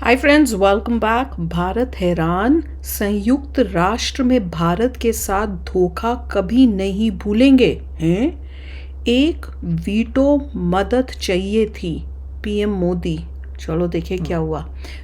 Hi friends, welcome back. Bharat हैरान, संयुक्त राष्ट्र में भारत के साथ धोखा कभी नहीं भूलेंगे हैं। एक वीटो मदद चाहिए थी, पीएम मोदी। चलो देखिए क्या हुआ।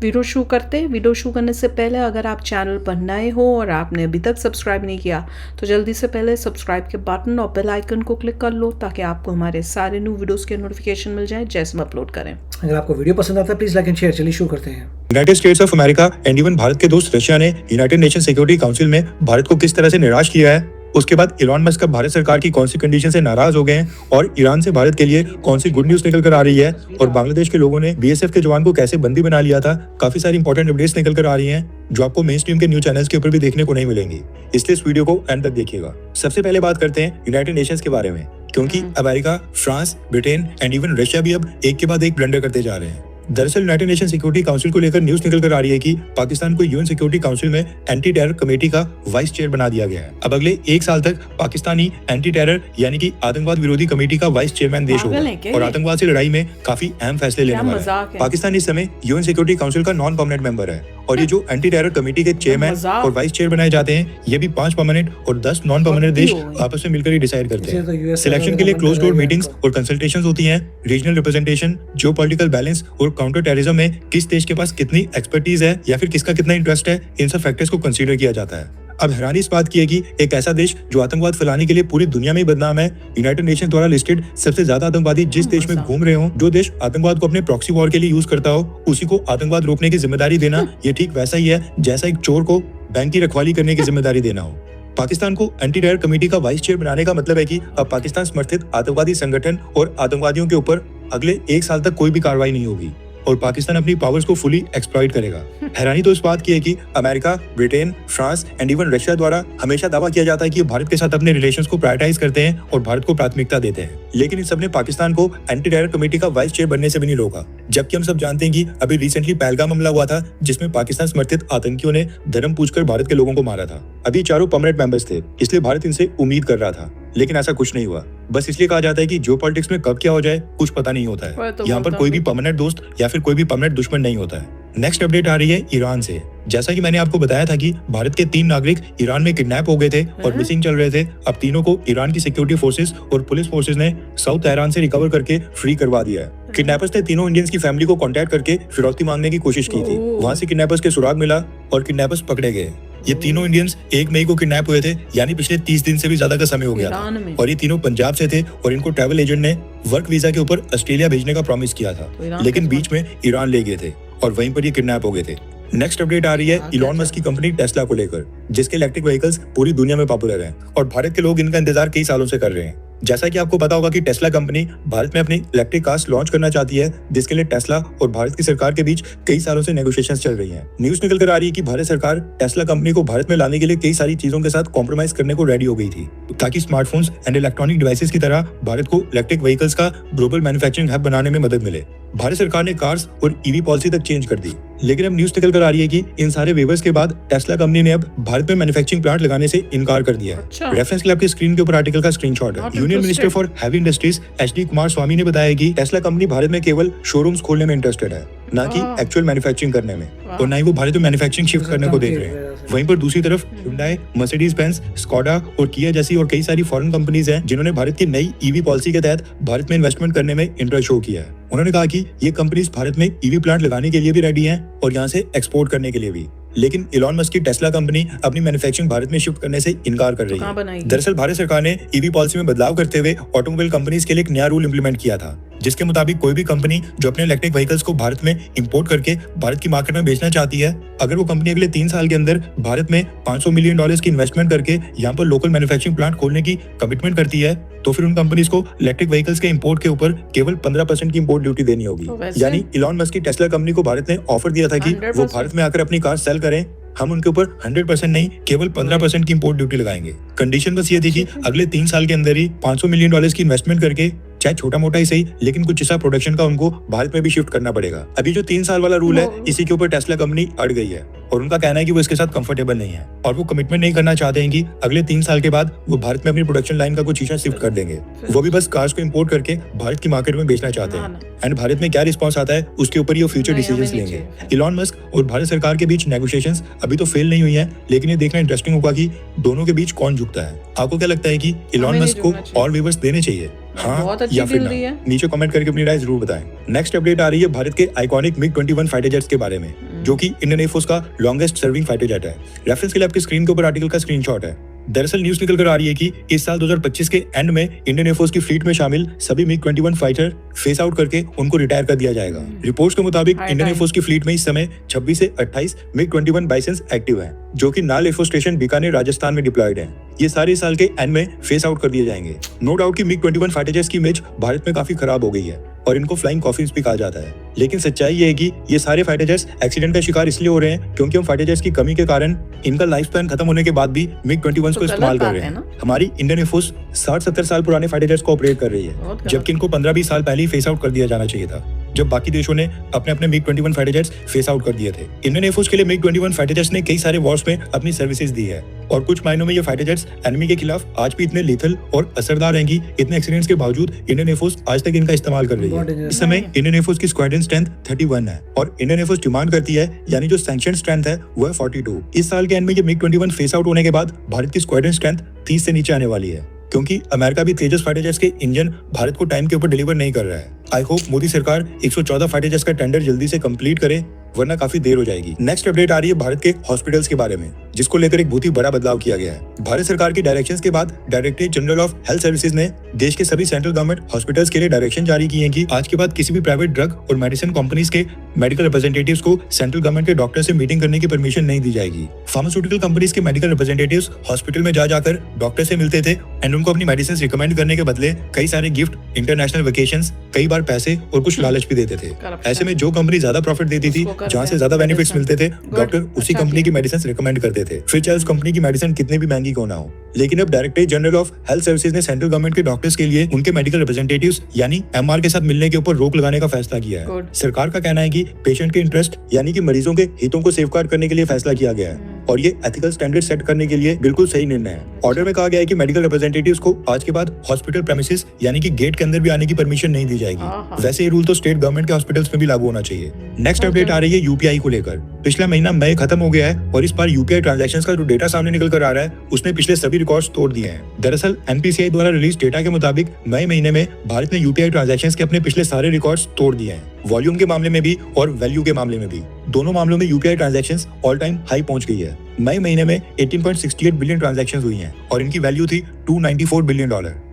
वीडियो शुरू करते हैं। वीडियो शुरू करने से पहले अगर आप चैनल पर नए हो और आपने अभी तक सब्सक्राइब नहीं किया तो जल्दी से पहले सब्सक्राइब के बटन और बेल आइकन को क्लिक कर लो ताकि आपको हमारे सारे न्यू वीडियोस के नोटिफिकेशन मिल जाए जैसे हम अपलोड करें। अगर आपको वीडियो पसंद आता है प्लीज लाइक एंड शेयर। चलिए शुरू करते हैं। United states of America and even Bharat के दोस्त रशिया ने यूनाइटेड नेशन सिक्योरिटी काउंसिल में भारत को किस तरह से निराश किया है, उसके बाद इलॉन मस्क अब भारत सरकार की कौन सी कंडीशन से नाराज हो गए हैं और ईरान से भारत के लिए कौन सी गुड न्यूज निकल कर आ रही है और बांग्लादेश के लोगों ने बीएसएफ के जवान को कैसे बंदी बना लिया था। काफी सारी इंपॉर्टेंट अपडेट्स निकल कर आ रही हैं जो आपको मेन स्ट्रीम के न्यूज चैनल्स के ऊपर भी देखने को नहीं मिलेंगी, इसलिए इस वीडियो को एंड तक देखिएगा। सबसे पहले बात करते हैं यूनाइटेड नेशंस के बारे में, क्योंकि America, France, Britain and even Russia भी अब एक के बाद एक ब्लंडर करते जा रहे हैं। दरअसल यूनाइटेड नेशन सिक्योरिटी काउंसिल को लेकर न्यूज निकल कर आ रही है कि पाकिस्तान को यूएन सिक्योरिटी काउंसिल में एंटी टेरर कमेटी का वाइस चेयर बना दिया गया है। अब अगले 1 साल तक पाकिस्तानी एंटी टेरर यानी कि आतंकवाद विरोधी कमेटी का वाइस चेयरमैन देश होगा और आतंकवाद से लड़ाई में काफी अहम फैसले लेने वाला है। पाकिस्तान इस समय यूएन सिक्योरिटी काउंसिल का नॉन परमानेंट मेंबर है और ये जो एंटी टेरर कमेटी के चेयरमैन और वाइस चेयर बनाए जाते हैं, ये भी 5 परमानेंट और 10 नॉन परमानेंट देश आपस में मिलकर ही डिसाइड करते हैं। सिलेक्शन के लिए क्लोज डोर मीटिंग्स और कंसल्टेशंस होती हैं। रीजनल रिप्रेजेंटेशन, जियोपॉलिटिकल बैलेंस और काउंटर टेररिज्म में किस देश के पास कितनी एक्सपर्टीज है या फिर किसका कितना इंटरेस्ट है, इन सब फैक्टर्स को कंसीडर किया जाता है। अब हैरानी इस बात की है कि एक ऐसा देश जो आतंकवाद फैलाने के लिए पूरी दुनिया में बदनाम है, यूनाइटेड नेशन द्वारा लिस्टेड सबसे ज्यादा आतंकवादी जिस देश में घूम रहे हो, जो देश आतंकवाद को अपने प्रॉक्सी वॉर के लिए यूज करता हो, उसी को आतंकवाद रोकने की जिम्मेदारी देना, ये ठीक वैसा ही है जैसा एक चोर को बैंक की रखवाली करने की जिम्मेदारी देना हो। पाकिस्तान को एंटी टेरर कमेटी का वाइस चेयर बनाने का मतलब है कि अब पाकिस्तान समर्थित आतंकवादी संगठन और आतंकवादियों के ऊपर अगले 1 साल तक कोई भी कार्रवाई नहीं होगी और पाकिस्तान अपनी पावर्स को फुली एक्सप्लॉइट करेगा। हैरानी तो इस बात की है कि America, Britain, France and even Russia द्वारा हमेशा दावा किया जाता है कि भारत के साथ अपने रिलेशंस को प्रायोरिटाइज करते हैं और भारत को प्राथमिकता देते हैं, लेकिन इन सब ने पाकिस्तान को एंटी टेरर कमेटी का वाइस चेयर बनने से भी नहीं रोका। जबकि हम सब जानते हैं कि अभी रिसेंटली पहलगाम हमला हुआ था जिसमें पाकिस्तान समर्थित आतंकियों ने धर्म पूछकर भारत के लोगों को मारा था। अभी चारों परमानेंट मेंबर्स थे, इसलिए भारत इनसे उम्मीद कर रहा था, लेकिन ऐसा कुछ नहीं हुआ। बस इसलिए कहा जाता है कि जियोपॉलिटिक्स में कब क्या हो जाए कुछ पता नहीं होता है। यहाँ पर कोई भी परमानेंट दोस्त या फिर कोई भी परमानेंट दुश्मन नहीं होता है। नेक्स्ट अपडेट आ रही है ईरान से। जैसा कि मैंने आपको बताया था कि भारत के 3 नागरिक ईरान में किडनैप हो गए थे और मिसिंग चल रहे थे। अब तीनों को ईरान की सिक्योरिटी फोर्सेस और पुलिस फोर्सेस ने साउथ तेहरान से रिकवर करके फ्री करवा दिया है। किडनैपर्स ने तीनों इंडियंस की फैमिली को कांटेक्ट करके फिरौती मांगने की कोशिश की थी। वहां से किडनैपर्स के सुराग मिला और किडनैपर्स पकड़े गए। ये तीनों इंडियंस 1 मई को किडनैप हुए थे, यानी पिछले 30 दिन से भी ज्यादा का समय हो गया था और ये तीनों पंजाब से थे और इनको ट्रैवल एजेंट ने वर्क वीजा के ऊपर ऑस्ट्रेलिया भेजने का प्रॉमिस किया था, लेकिन बीच में ईरान ले गए थे और वहीं पर ये किडनैप हो गए थे। नेक्स्ट अपडेट आ रही है इलॉन मस्क की कंपनी टेस्ला को लेकर, जिसके इलेक्ट्रिक व्हीकल्स पूरी दुनिया में पॉपुलर हैं और भारत के लोग इनका इंतजार कई सालों से कर रहे हैं। जैसा कि आपको पता होगा कि टेस्ला कंपनी भारत में अपनी इलेक्ट्रिक कार्स लॉन्च करना चाहती है, जिसके लिए टेस्ला और भारत की सरकार के बीच कई सालों से नेगोशिएशंस चल रही हैं। न्यूज निकल कर आ रही है कि भारत सरकार टेस्ला कंपनी को भारत में लाने के लिए कई सारी चीजों के साथ कॉम्प्रोमाइज करने को रेडी हो गई थी, ताकि स्मार्टफोन्स एंड इलेक्ट्रॉनिक डिवाइसेस की तरह भारत को इलेक्ट्रिक व्हीकल्स का ग्लोबल मैन्युफैक्चरिंग हब बनाने में मदद मिले। भारत सरकार ने कार्स और ईवी पॉलिसी तक चेंज कर दी, लेकिन अब न्यूज निकल कर आ रही है कि इन सारे वेवर्स के बाद टेस्ला कंपनी ने अब भारत में मैन्युफैक्चरिंग प्लांट लगाने से इनकार कर दिया है। रेफरेंस के लिए आपके स्क्रीन के ऊपर आर्टिकल का स्क्रीनशॉट है। Union minister for heavy industries HD Kumaraswamy ने बताया कि टेस्ला कंपनी भारत में केवल शोरूम्स खोलने में इंटरेस्टेड है, ना कि एक्चुअल मैन्युफैक्चरिंग करने में, और ना ही वो भारत में मैन्युफैक्चरिंग शिफ्ट करने को देख रहे हैं। वहीं पर दूसरी तरफ Hyundai, मर्सिडीज बेंज, स्कोडा और किया जैसी और कई सारी फॉरेन कंपनीज हैं जिन्होंने भारत की नई ईवी पॉलिसी के तहत भारत में इन्वेस्टमेंट करने में इंटरेस्ट शो किया है। उन्होंने कहा कि ये कंपनीज भारत में ईवी प्लांट लगाने के लिए भी रेडी हैं और यहाँ से एक्सपोर्ट करने के लिए भी, लेकिन इलॉन मस्क की टेस्ला कंपनी अपनी मैन्युफैक्चरिंग भारत में शिफ्ट करने से इनकार कर रही है। दरअसल भारत सरकार ने ईवी पॉलिसी में बदलाव करते हुए ऑटोमोबाइल कंपनीज के लिए एक नया रूल इंप्लीमेंट किया था, जिसके मुताबिक कोई भी कंपनी जो अपने इलेक्ट्रिक व्हीकल्स को भारत में इंपोर्ट करके भारत की मार्केट में बेचना चाहती है, अगर वो कंपनी अगले 3 साल के अंदर भारत में $500 मिलियन की इन्वेस्टमेंट करके यहाँ पर लोकल मैन्युफैक्चरिंग प्लांट खोलने की कमिटमेंट करती है, तो फिर उन कंपनीज को इलेक्ट्रिक व्हीकल्स के इंपोर्ट के ऊपर केवल 15% की इंपोर्ट ड्यूटी देनी होगी। यानी इलॉन मस्क की टेस्ला कंपनी को भारत ने ऑफर दिया था कि वो भारत में आकर अपनी कार सेल करें, हम उनके ऊपर 100% नहीं केवल 15% की इंपोर्ट ड्यूटी लगाएंगे। कंडीशन बस ये थी कि अगले 3 साल के अंदर ही $500 मिलियन की इन्वेस्टमेंट करके, चाहे छोटा मोटा ही सही, लेकिन कुछ हिस्सा प्रोडक्शन का उनको भारत में भी शिफ्ट करना पड़ेगा। अभी जो 3 साल वाला रूल है, इसी के ऊपर टेस्ला कंपनी अड़ गई है और उनका कहना है कि वो इसके साथ कंफर्टेबल नहीं है और वो कमिटमेंट नहीं करना चाहते हैं कि अगले 3 साल के बाद वो भारत में अपनी प्रोडक्शन लाइन का कुछ हिस्सा शिफ्ट कर देंगे। वो भी बस कार्स को इंपोर्ट करके भारत की मार्केट में बेचना चाहते हैं एंड भारत में क्या रिस्पॉन्स आता है उसके ऊपर ये फ्यूचर डिसीजंस लेंगे। इलॉन मस्क और भारत सरकार के बीच नेगोशिएशंस अभी तो फेल नहीं हुई है, लेकिन ये देखना इंटरेस्टिंग होगा कि दोनों के बीच कौन झुकता है। आपको क्या लगता है कि इलॉन मस्क को और वेवर्स देने चाहिए, हाँ या फिर ना? नीचे कमेंट करके अपनी राय जरूर बताएं। नेक्स्ट अपडेट आ रही है भारत के आइकॉनिक MiG-21 फाइटर जेट्स के बारे में, जो कि इंडियन एयरफोर्स का लॉन्गेस्ट सर्विंग फाइटर जेट है। रेफरेंस के लिए आपकी स्क्रीन के ऊपर आर्टिकल का स्क्रीनशॉट है। दरअसल न्यूज निकल कर आ रही है कि इस साल 2025 के एंड में इंडियन एयरफोर्स की फ्लीट में शामिल सभी MiG-21 फाइटर फेस आउट करके उनको रिटायर कर दिया जाएगा। रिपोर्ट्स के मुताबिक इंडियन एयरफोर्स की फ्लीट में इस समय 26 से 28 MiG-21 बाइसन्स एक्टिव हैं, जो कि नाल एयरफोर्स स्टेशन बीकानेर राजस्थान में डिप्लॉयड हैं। ये सारे साल के एंड में फेस आउट कर दिए जाएंगे। नो डाउट कि MiG-21 फाइटर जेट्स की इमेज भारत में काफी खराब हो गई है और इनको फ्लाइंग कॉफिन्स भी कहा जाता है, लेकिन सच्चाई ये है कि ये सारे फाइटर जेट्स एक्सीडेंट का शिकार इसलिए हो रहे हैं क्योंकि हम फाइटर जेट्स की कमी के कारण इनका लाइफ स्पैन खत्म होने के बाद भी MiG-21 को इस्तेमाल कर रहे हैं। हमारी इंडियन एयरफोर्स 60-70 साल पुराने फाइटर जेट्स को ऑपरेट कर रही है, जबकि इनको 15-20 साल पहले ही फेस आउट कर दिया जाना चाहिए था, जब बाकी देशों ने अपने अपने MiG-21 fighter jets face out कर दिए थे। इंडियन एयरफोर्स के लिए MiG-21 फाइटर जेट्स ने कई सारे वॉर्स में अपनी सर्विसेज दी है और कुछ मायनों में ये फाइटर जेट्स एनिमी के खिलाफ आज भी इतने लीथल और असरदार हैं कि इतने एक्सीडेंट्स के बावजूद इंडियन एयरफोर्स आज तक इनका इस्तेमाल कर रही है। इस समय इंडियन एयरफोर्स की स्क्वाड्रन स्ट्रेंथ 31 है और इंडियन एयरफोर्स डिमांड करती है, यानी जो सैंक्शन स्ट्रेंथ है वो है 42। इस साल के एंड में ये MiG-21 फेस आउट होने के बाद भारत की स्क्वाड्रन स्ट्रेंथ 30 से नीचे आने वाली है, क्योंकि अमेरिका भी तेजस फाइटर जेट्स के इंजन भारत को टाइम के ऊपर डिलीवर नहीं कर रहा है। आई होप मोदी सरकार 114 फाइटर जेट्स का टेंडर जल्दी से कंप्लीट करे, वरना काफी देर हो जाएगी। नेक्स्ट अपडेट आ रही है भारत के हॉस्पिटल्स के बारे में, जिसको लेकर एक बहुत ही बड़ा बदलाव किया गया है। भारत सरकार की डायरेक्शंस के बाद directorate general of health services ने देश के सभी सेंट्रल गवर्नमेंट हॉस्पिटल्स के लिए डायरेक्शन जारी की है कि आज के बाद किसी भी प्राइवेट ड्रग और मेडिसिन कंपनीज के मेडिकल रिप्रेजेंटेटिव्स को सेंट्रल गवर्नमेंट के डॉक्टर से मीटिंग करने की परमिशन नहीं दी जाएगी। फार्मास्यूटिकल कंपनीज के मेडिकल रिप्रेजेंटेटिव्स हॉस्पिटल में जाकर डॉक्टर से मिलते थे एंड उनको अपनी मेडिसिन रिकमेंड करने के बदले कई सारे गिफ्ट, इंटरनेशनल वेकेशंस, कई बार पैसे और कुछ लालच भी देते थे। ऐसे में जो कंपनी ज्यादा प्रॉफिट देती थी, जहाँ से ज्यादा बेनिफिट्स मिलते थे, डॉक्टर उसी कंपनी की मेडिसिन रिकमेंड करते थे, फिर चाहे उस कंपनी की मेडिसिन कितनी भी महंगी क्यों ना हो। लेकिन अब directorate general of health services ने सेंट्रल गवर्नमेंट के डॉक्टर्स के लिए उनके मेडिकल रिप्रेजेंटेटिव्स यानी MR के साथ मिलने के ऊपर रोक लगाने का फैसला किया है। सरकार का कहना है कि पेशेंट के इंटरेस्ट यानी कि मरीजों के हितों को सेफगार्ड करने के लिए फैसला किया गया है और ये एथिकल स्टैंडर्ड सेट करने के लिए बिल्कुल सही निर्णय है। ऑर्डर में कहा गया है कि मेडिकल रिप्रेजेंटेटिव्स को आज के बाद हॉस्पिटल प्रेमिसेस यानी कि गेट के अंदर भी आने की परमिशन नहीं दी जाएगी। वैसे ये रूल तो स्टेट गवर्नमेंट के हॉस्पिटल्स में भी लागू होना चाहिए। नेक्स्ट अपडेट आ रही है UPI को लेकर। पिछला महीना मई खत्म हो गया है और इस बार UPI ट्रांजैक्शंस का जो डेटा सामने निकल कर आ रहा है उसने पिछले सभी रिकॉर्ड्स तोड़ दिए हैं। दरअसल NPCI द्वारा रिलीज डेटा के मुताबिक मई महीने में भारत ने UPI ट्रांजैक्शंस के अपने पिछले सारे रिकॉर्ड्स तोड़ दिए हैं, वॉल्यूम के मामले में भी और वैल्यू के मामले में भी। दोनों मामलों में UPI transactions all time high पहुंच गई है। मई महीने में 18.68 बिलियन ट्रांजैक्शंस हुई हैं और इनकी वैल्यू थी $294 बिलियन,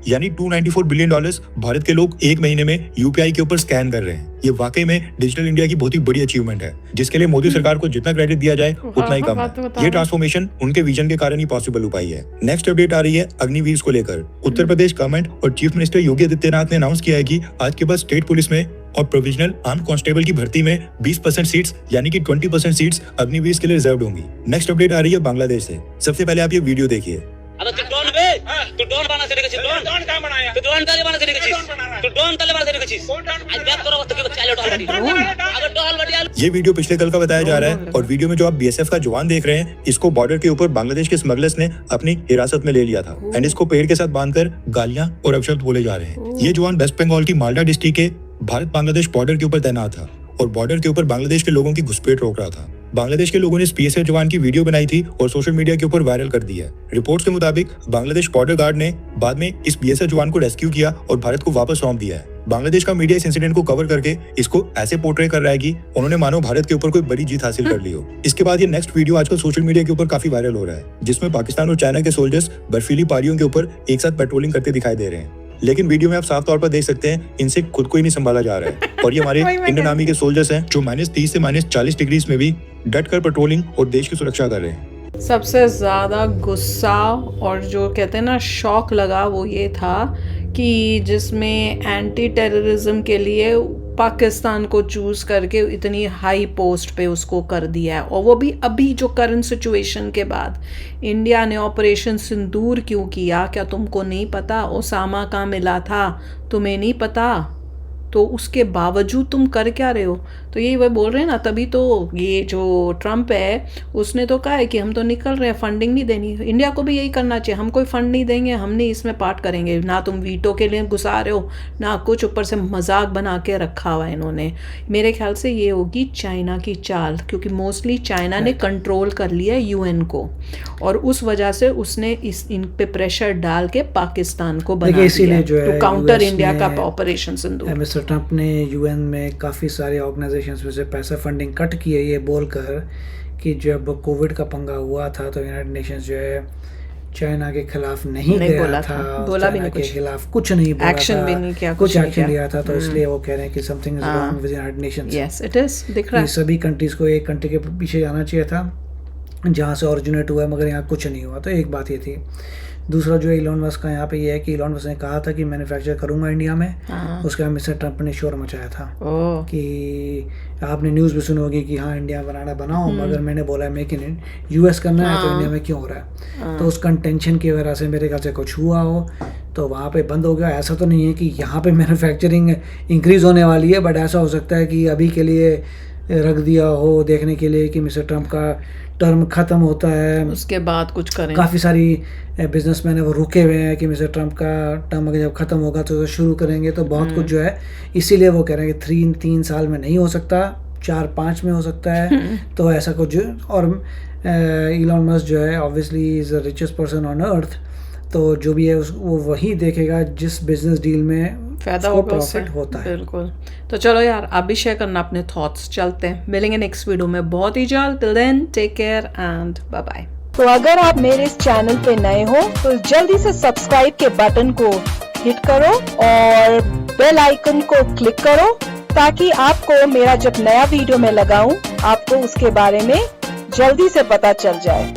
यानी $294 बिलियन भारत के लोग एक महीने में UPI के ऊपर स्कैन कर रहे हैं। ये वाकई में डिजिटल इंडिया की बहुत ही बड़ी अचीवमेंट है, जिसके लिए मोदी सरकार को जितना क्रेडिट दिया जाए उतना ही कम है। ये ट्रांसफॉर्मेशन उनके विजन के कारण ही पॉसिबल हो पाई है। नेक्स्ट अपडेट आ रही है अग्निवीर को लेकर। उत्तर प्रदेश गवर्नमेंट और चीफ मिनिस्टर योगी आदित्यनाथ ने अनाउंस किया है कि आज के बाद स्टेट पुलिस में और प्रोविजनल आर्म कांस्टेबल की भर्ती में 20% सीट्स यानी कि 20% सीट्स अग्निवीर के लिए रिजर्व होंगी। नेक्स्ट अपडेट आ रही है बांग्लादेश से। सबसे पहले आप ये वीडियो देखिए। ये वीडियो पिछले कल का बताया जा रहा है और वीडियो में जो आप BSF का जवान देख रहे हैं, इसको बॉर्डर के ऊपर बांग्लादेश के स्मगलर्स ने अपनी हिरासत में ले लिया था एंड इसको पेड़ के साथ बांधकर गालियां और अपशब्द बोले जा रहे हैं। ये जवान वेस्ट बंगाल की मालदा डिस्ट्रिक्ट के भारत बांग्लादेश बॉर्डर के ऊपर तैनात था और बॉर्डर के ऊपर बांग्लादेश के लोगों की घुसपैठ रोक रहा था। बांग्लादेश के लोगों ने इस BSF जवान की वीडियो बनाई थी और सोशल मीडिया के ऊपर वायरल कर दी है। रिपोर्ट्स के मुताबिक बांग्लादेश बॉर्डर गार्ड ने बाद में इस BSF जवान को रेस्क्यू किया और भारत को वापस सौंप दिया है। बांग्लादेश का मीडिया इस इंसिडेंट को कवर करके इसको ऐसे पोर्ट्रे कर रहा है कि उन्होंने मानो भारत के ऊपर कोई बड़ी जीत हासिल कर ली हो। इसके बाद ये नेक्स्ट वीडियो आजकल सोशल मीडिया के ऊपर काफी वायरल हो रहा है, जिसमें पाकिस्तान और चाइना के सोल्जर्स बर्फीली पहाड़ियों के ऊपर एक साथ पेट्रोलिंग करते दिखाई दे रहे हैं। लेकिन वीडियो में आप साफ तौर पर देख सकते हैं इनसे खुद को ही नहीं संभाला जा रहा है और ये हमारे इंडियन आर्मी के सोल्जर्स हैं जो -30 से -40 डिग्रीज में भी डट कर पेट्रोलिंग और देश की सुरक्षा कर रहे हैं। सबसे ज़्यादा गुस्सा और जो कहते हैं ना शॉक लगा वो ये था कि जिसमें एंटी टेररिज्म के लिए पाकिस्तान को चूज़ करके इतनी हाई पोस्ट पे उसको कर दिया है, और वो भी अभी जो करंट सिचुएशन के बाद। इंडिया ने ऑपरेशन सिंदूर क्यों किया? क्या तुमको नहीं पता? ओसामा कहाँ मिला था? तुम्हें नहीं पता? तो उसके बावजूद तुम कर क्या रहे हो? तो यही वह बोल रहे हैं ना, तभी तो ये जो ट्रम्प है उसने तो कहा है कि हम तो निकल रहे हैं, फंडिंग नहीं देनी। इंडिया को भी यही करना चाहिए, हम कोई फंड नहीं देंगे, हम नहीं इसमें पार्ट करेंगे। ना तुम वीटो के लिए घुसा रहे हो ना कुछ, ऊपर से मजाक बना के रखा हुआ है इन्होंने। मेरे ख्याल से ये होगी चाइना की चाल, क्योंकि मोस्टली चाइना ने कंट्रोल कर लिया है यूएन को, और उस वजह से उसने इन पे प्रेशर डाल के पाकिस्तान को बना दिया टू काउंटर इंडिया का ऑपरेशन सिंदूर। मिस्टर ट्रम्प ने यूएन में काफ़ी सारे ऑर्गेनाइजेशंस में से पैसा फंडिंग कट की है, ये बोलकर कि जब कोविड का पंगा हुआ था तो यूनाइटेड नेशंस जो है चाइना के खिलाफ नहीं गया था, बोला भी चाइना नहीं, के खिलाफ कुछ नहीं बोला, एक्शन भी नहीं किया, कुछ एक्शन लिया था। तो इसलिए वो कह रहे हैं कि something is wrong with United Nations. Yes it is, दिख रहा है। सभी कंट्रीज को एक कंट्री के पीछे जाना चाहिए था जहाँ से ओरिजिनेट हुआ है, मगर यहाँ कुछ नहीं हुआ। तो एक बात ये थी। दूसरा जो इलॉन मस्क का यहाँ पे ये है कि इलॉन मस्क ने कहा था कि मैन्युफैक्चर करूँगा इंडिया में, उसके बाद मिस्टर ट्रम्प ने शोर मचाया था कि आपने न्यूज़ भी सुनी होगी कि हाँ इंडिया बनाओ, मगर मैंने बोला है मेक इन यूएस करना है, तो इंडिया में क्यों हो रहा है? तो उस कंटेंशन की वजह से मेरे ख्याल से कुछ हुआ हो तो वहाँ पे बंद हो गया। ऐसा तो नहीं है कि यहाँ पे मैन्युफैक्चरिंग इंक्रीज़ होने वाली है, बट ऐसा हो सकता है कि अभी के लिए रख दिया हो देखने के लिए कि मिस्टर ट्रम्प का टर्म ख़त्म होता है, उसके बाद कुछ करें। काफ़ी सारी बिजनेसमैन है वो रुके हुए हैं कि मिस्टर ट्रम्प का टर्म अगर जब ख़त्म होगा तो शुरू करेंगे। तो बहुत कुछ जो है, इसीलिए वो कह रहे हैं कि 3 साल में नहीं हो सकता, 4-5 में हो सकता है। तो ऐसा कुछ। और इलॉन मस्क जो है obviously is the richest person on earth, तो जो भी है वो वही देखेगा जिस बिजनेस डील में फायदा होगा, प्रॉफिट होता है। बिल्कुल। तो चलो यार, आप भी शेयर करना अपने थॉट्स। चलते हैं, मिलेंगे नेक्स्ट वीडियो में बहुत ही जल्द। Till then take care and bye bye. तो अगर आप मेरे इस चैनल पे नए हो तो जल्दी से सब्सक्राइब के बटन को हिट करो और बेल आइकन को क्लिक करो, ताकि आपको मेरा जब नया वीडियो मैं लगाऊं आपको उसके बारे में जल्दी से पता चल जाए।